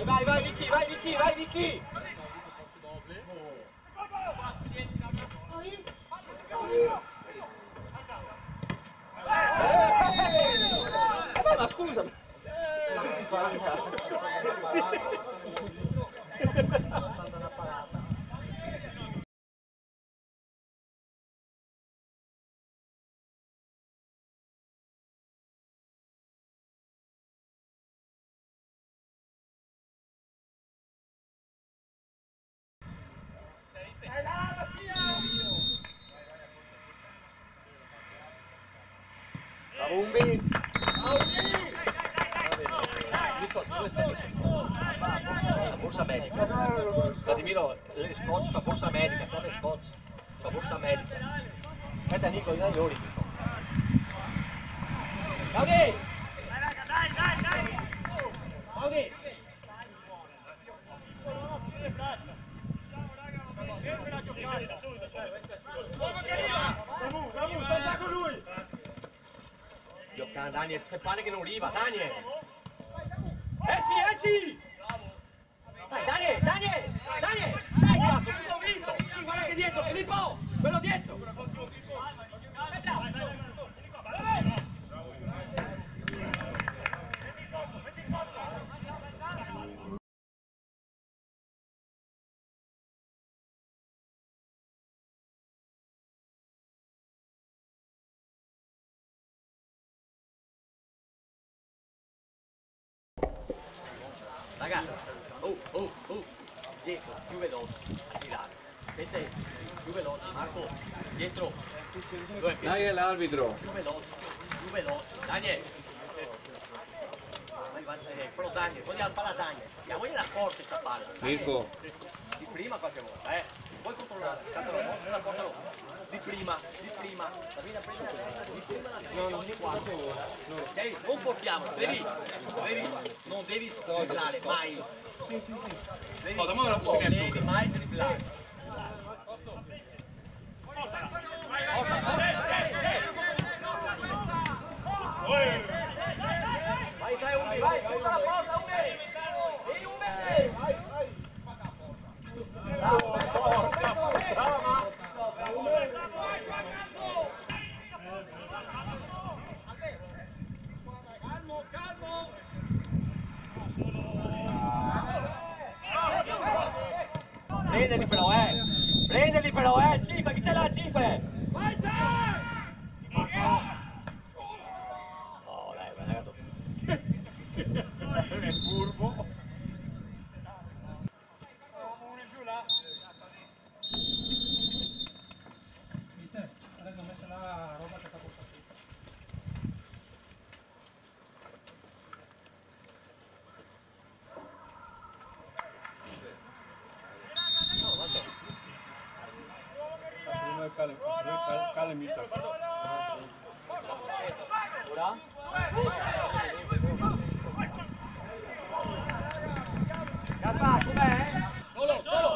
vai Ricky, vai Ricky! Ma scusami! Umbi! Nico, dove stai messo? La borsa medica. Vladimiro, le scotch, la borsa medica, serve scotch. La borsa medica. Aspetta Nico, dai gli ori. Claudi! Dai! Claudi! Sempre la giocata. Sta con lui! Daniel, se pare che non arriva, Daniel! Sì! Dai, Daniel! Dai, cazzo, tutto vinto! Guarda che dietro, Filippo! Quello dietro! Ragazzi, dietro, più veloce, a girare. Siete più veloci, Marco, dietro. Dai l'arbitro. Più veloce. Daniel. Però Daniel, vogliamo la palla Daniel. Voglio la forte sta palla. Mirko. Di prima qualche volta, Puoi controllare, portalo. Di prima. La vita presa di prima la non di qua. Ok, non portiamo, devi. Non devi dribblare, mai. Non devi mai dribblare. Vai, tutta la porta, vai. Bravo. Calmo. Prendeli però, 5, chi ce l'ha 5? Vai, dai, ragazzi. Non è furbo. Mister, guarda che ho messo la roba che sta portando. Cale Mizza. Ora? Cappa, com'è? Solo!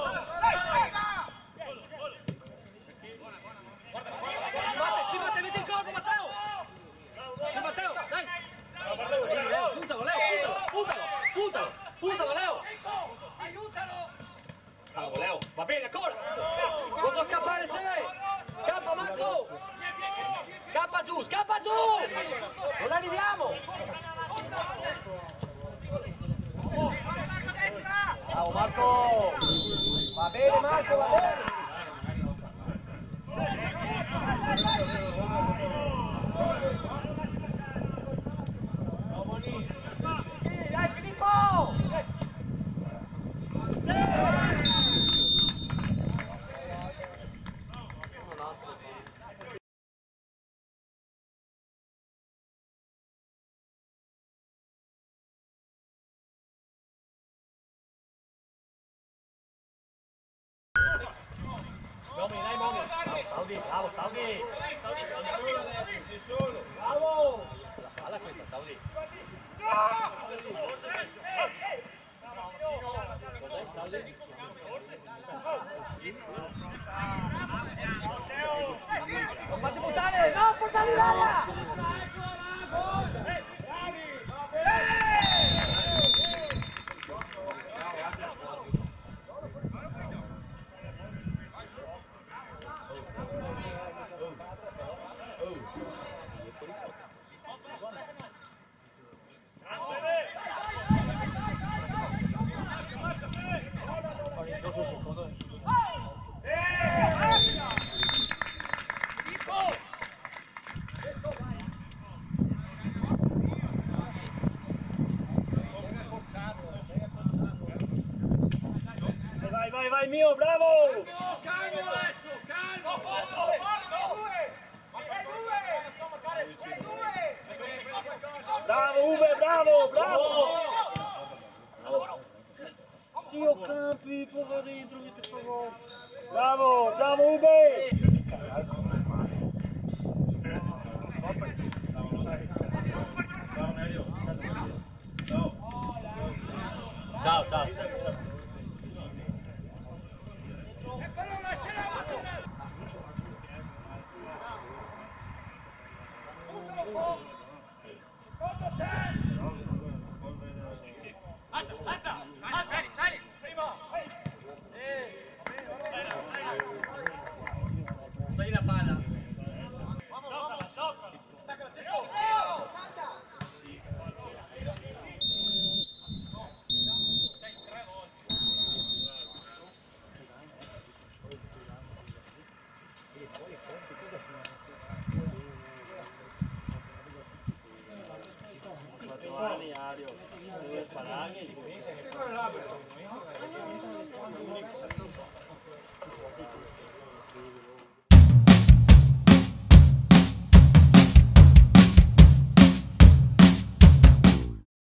Si batte, metti il corpo, Matteo! Matteo, dai! Puntalo, Leo! Aiutalo! Bravo, Leo, va bene, ancora! Non può scappare, se ne! Scappa, Marco! Scappa giù! Non arriviamo! Bravo, Marco! Va bene, Marco, va bene! Dai, Filippo! Bravo, Saudi! Bravo! Guarda questa, Saudi! Non fate buttare! No, portali in aria! vai mio, bravo! Calmo adesso, calmo! Bravo Uwe, bravo, bravo! Dio campi, porra dentro, che te favore! Bravo, bravo Uwe! Ciao, ciao. Sali. Prima. Dai la palla. Ario, deve sparare.